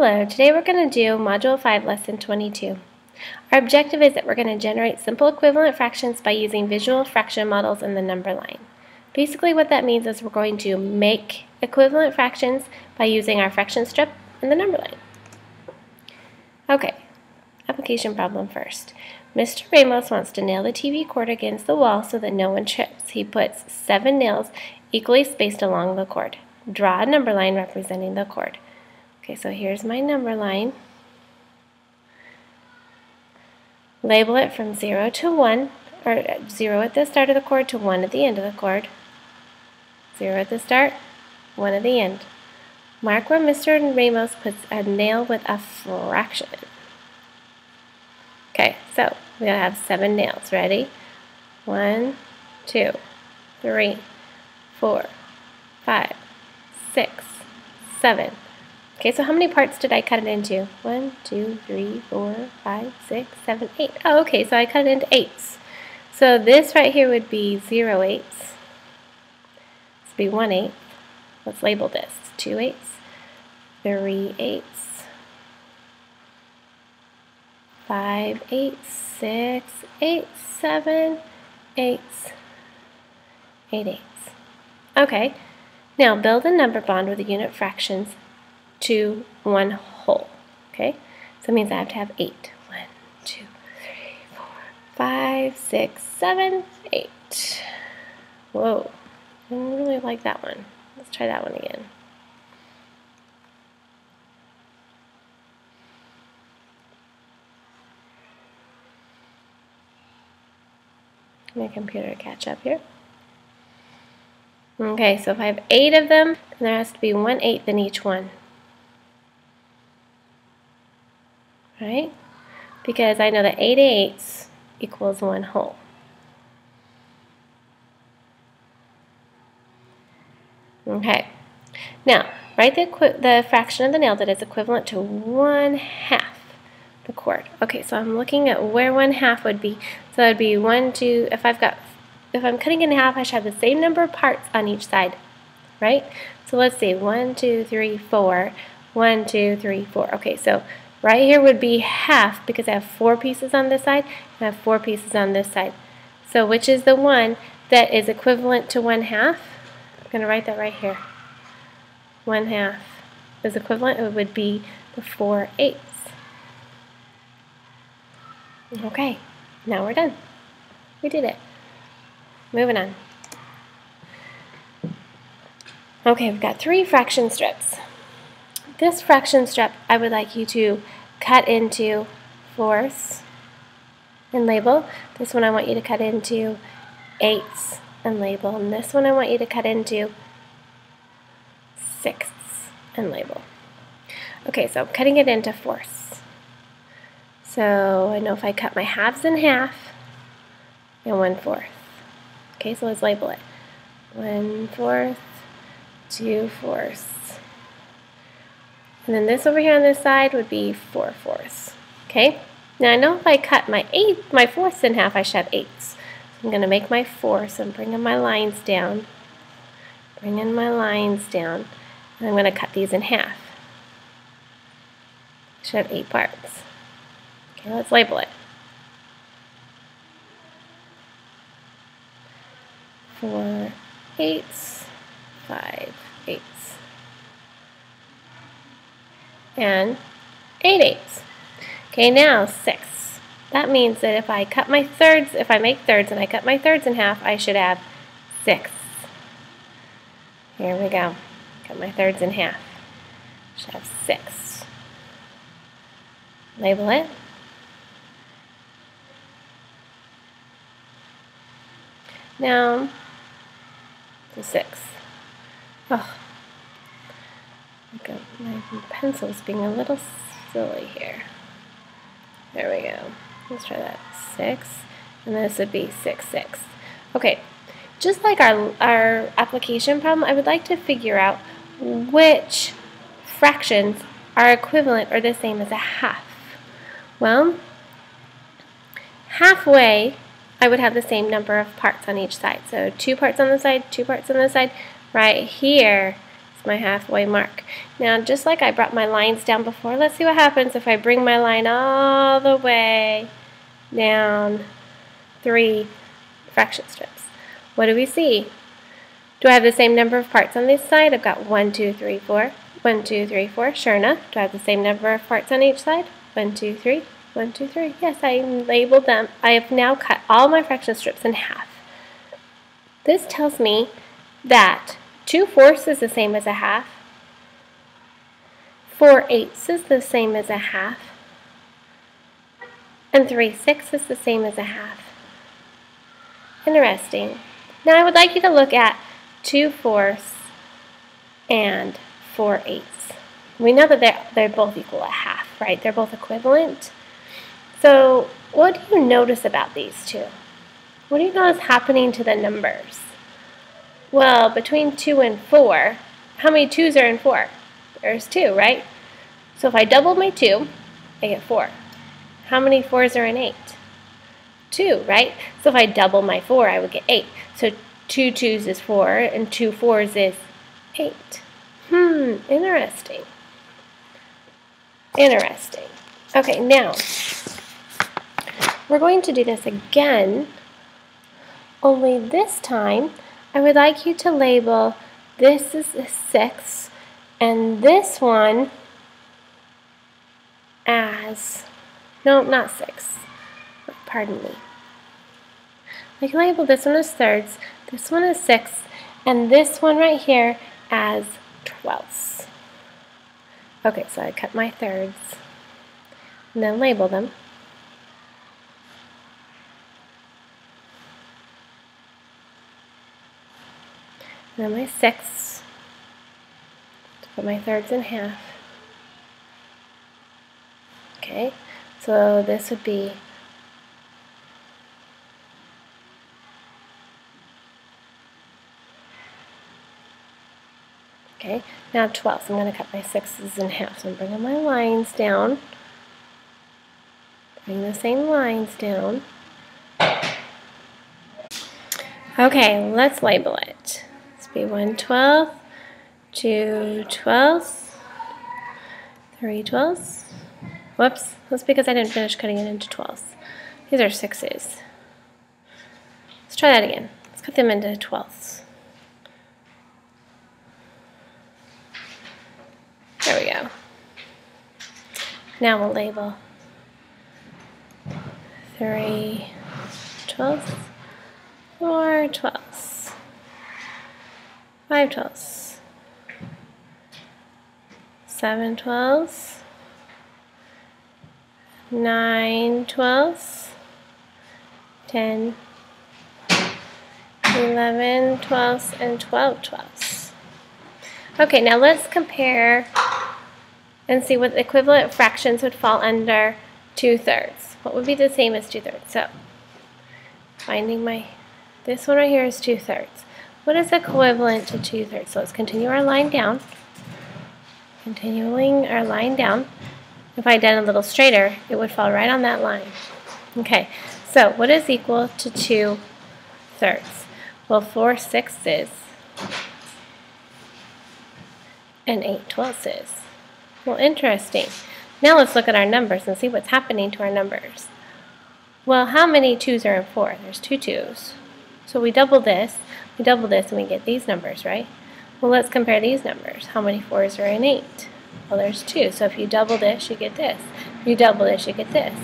Hello, today we're going to do Module 5, Lesson 22. Our objective is that we're going to generate simple equivalent fractions by using visual fraction models in the number line. Basically what that means is we're going to make equivalent fractions by using our fraction strip in the number line. Okay, application problem first. Mr. Ramos wants to nail the TV cord against the wall so that no one trips. He puts 7 nails equally spaced along the cord. Draw a number line representing the cord. Okay, so here's my number line. Label it from 0 to 1, or 0 at the start of the cord to 1 at the end of the cord. 0 at the start, 1 at the end. Mark where Mr. Ramos puts a nail with a fraction. Okay, so we're going to have 7 nails. Ready? 1, 2, 3, 4, 5, 6, 7. Okay, so how many parts did I cut it into? 1, 2, 3, 4, 5, 6, 7, 8. Oh, okay, so I cut it into 8s. So this right here would be 0/8. This would be 1/8. Let's label this. 2/8, 3/8, 5/8, 6/8, 7/8, 8/8. Okay, now build a number bond with the unit fractions to one whole. Okay, so it means I have to have 8. 1, 2, 3, 4, 5, 6, 7, 8. Whoa, I don't really like that one. Let's try that one again. My computer catch up here. Okay, so if I have 8 of them, then there has to be 1/8 in each one. Right? Because I know that 8/8 equals 1 whole. Okay. Now, write the fraction of the nail that is equivalent to 1/2 the cord. Okay, so I'm looking at where 1/2 would be. So that would be 1, 2, if I'm cutting in half, I should have the same number of parts on each side, right? So let's see, 1, 2, 3, 4, 1, 2, 3, 4. Okay, so right here would be half because I have 4 pieces on this side and I have 4 pieces on this side. So which is the one that is equivalent to 1/2? I'm going to write that right here. 1/2 is equivalent. It would be the 4/8. Okay, now we're done. We did it. Moving on. Okay, we've got 3 fraction strips. This fraction strip I would like you to cut into 4ths and label. This one I want you to cut into 8ths and label. And this one I want you to cut into 6ths and label. Okay, so I'm cutting it into 4ths. So I know if I cut my halves in half and 1/4. Okay, so let's label it. 1/4, 2/4. And then this over here on this side would be 4/4. Okay? Now I know if I cut my 4ths in half, I should have 8ths. So I'm going to make my 4ths and bring in my lines down. Bring in my lines down. And I'm going to cut these in half. I should have 8 parts. Okay, let's label it. 4/8, 5/8. And 8/8. Okay, now 6. That means that if I cut my thirds, if I make thirds and I cut my thirds in half, I should have 6. Here we go. Cut my thirds in half. Should have 6. Label it. Now, the 6. Oh. My pencil's being a little silly here. There we go. Let's try that. 6, and this would be 6/6. Okay, just like our application problem, I would like to figure out which fractions are equivalent or the same as a half. Well, halfway, I would have the same number of parts on each side. So 2 parts on the side, 2 parts on the side. Right here, It's my halfway mark. Now, just like I brought my lines down before, let's see what happens if I bring my line all the way down 3 fraction strips. What do we see? Do I have the same number of parts on this side? I've got 1, 2, 3, 4. 1, 2, 3, 4. Sure enough. Do I have the same number of parts on each side? 1, 2, 3. 1, 2, 3. Yes, I labeled them. I have now cut all my fraction strips in half. This tells me that 2/4 is the same as a half. 4/8 is the same as a half. And 3/6 is the same as a half. Interesting. Now I would like you to look at 2/4 and 4/8. We know that they're both equal a half, right? They're both equivalent. So what do you notice about these two? What do you notice happening to the numbers? Well, between 2 and 4, how many 2's are in 4? There's 2, right? So if I double my 2, I get 4. How many 4's are in 8? 2, right? So if I double my 4, I would get 8. So 2 2's is 4, and 2 4's is 8. Interesting. Interesting. Okay, now, we're going to do this again, only this time, I would like you to label this is a 6, and this one as, no, not 6, pardon me. I can label this one as thirds, this one as 6, and this one right here as 12ths. Okay, so I cut my thirds and then label them. And then my 6, to put my thirds in half. Okay, so this would be okay, now 12ths. I'm going to cut my 6's in half. So I'm bringing my lines down. Bring the same lines down. Okay, let's label it. Let's be 1/12, 2/12, 3/12. Whoops, that's because I didn't finish cutting it into 12ths. These are 6's. Let's try that again. Let's cut them into 12ths. There we go. Now we'll label 3/12, 4/12, 5/12, 7/12, 9/12, 10, 11/12, and 12/12. Okay, now let's compare and see what equivalent fractions would fall under 2/3. What would be the same as 2/3? So, finding this one right here is 2/3. What is equivalent to 2/3? So let's continue our line down. Continuing our line down. If I did a little straighter, it would fall right on that line. Okay, so what is equal to 2/3? Well, 4/6 and 8/12. Well, interesting. Now let's look at our numbers and see what's happening to our numbers. Well, how many 2's are in 4? There's 2 2's. So we double this, and we get these numbers, right? Well, let's compare these numbers. How many 4's are in 8? Well, there's 2. So if you double this, you get this. If you double this, you get this.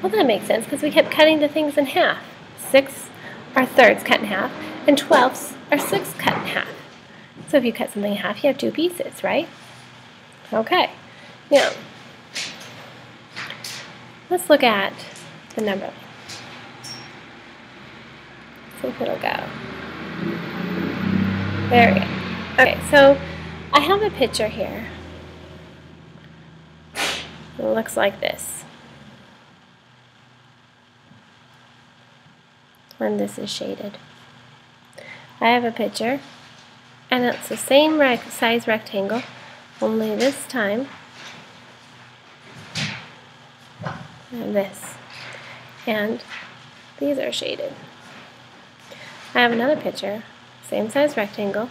Well, that makes sense because we kept cutting the things in half. 6 are thirds cut in half, and 12ths are 6 cut in half. So if you cut something in half, you have 2 pieces, right? Okay. Now, let's look at the number line. See if it'll go. There we go. Okay, so I have a picture here. It looks like this. And this is shaded. I have a picture, and it's the same size rectangle, only this time this. And these are shaded. I have another picture, same size rectangle,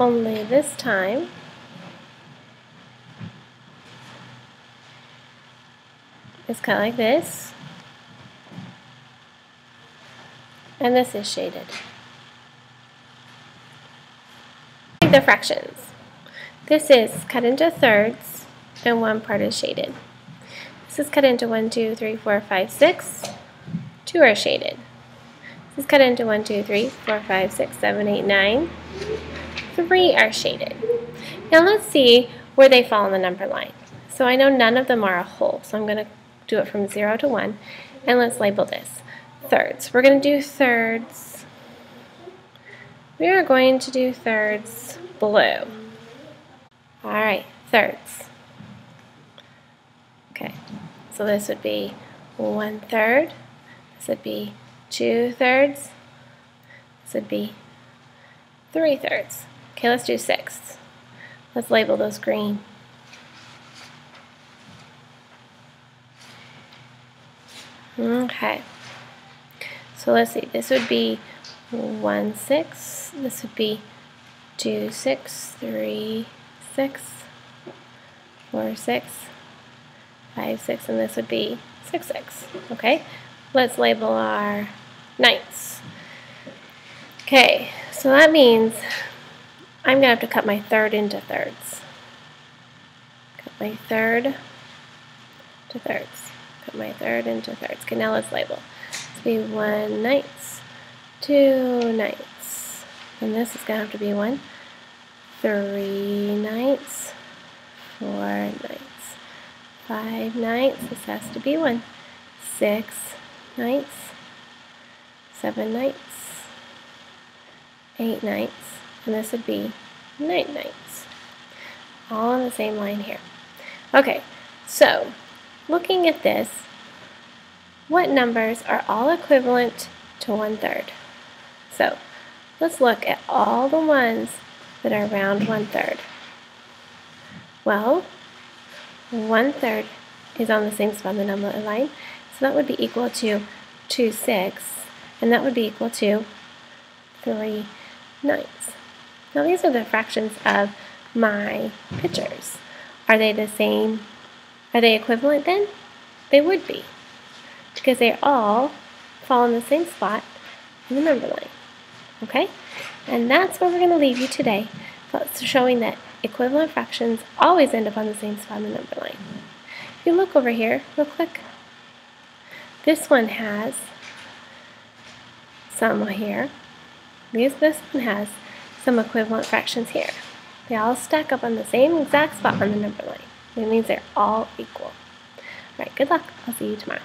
only this time it's cut like this, and this is shaded. The fractions. This is cut into thirds, and one part is shaded. This is cut into 1, 2, 3, 4, 5, 6. 2 are shaded. This is cut into 1, 2, 3, 4, 5, 6, 7, 8, 9. 3 are shaded. Now let's see where they fall on the number line. So I know none of them are a whole, so I'm going to do it from 0 to 1, and let's label this thirds. We're going to do thirds. We are going to do thirds blue. Alright, thirds. Okay, so this would be 1/3. This would be 2/3. This would be 3/3. Okay, let's do sixths. Let's label those green. Okay, so let's see, this would be 1/6, this would be 2/6, 3/6, 4/6, 5/6, and this would be 6/6. Okay, let's label our ninths. Okay, so that means I'm going to have to cut my third into thirds. Cut my third to thirds. Cut my third into thirds. Okay, now let's label. This will be 1/9, 2/9, and this is going to have to be 1, 3/9, 4/9, 5/9. This has to be 1, 6/9, 7/9, 8/9, and this would be 9/9. All on the same line here. Okay, so looking at this, what numbers are all equivalent to 1/3? So let's look at all the ones that are around 1/3. Well, 1/3 is on the same spot on the number line, so that would be equal to 2/6, and that would be equal to 3/9. Now these are the fractions of my pictures. Are they the same? Are they equivalent then? They would be, because they all fall in the same spot in the number line. Okay? And that's where we're going to leave you today, showing that equivalent fractions always end up on the same spot in the number line. If you look over here real quick, this one has some here. This one has some equivalent fractions here. They all stack up on the same exact spot on the number line. That means they're all equal. All right, good luck. I'll see you tomorrow.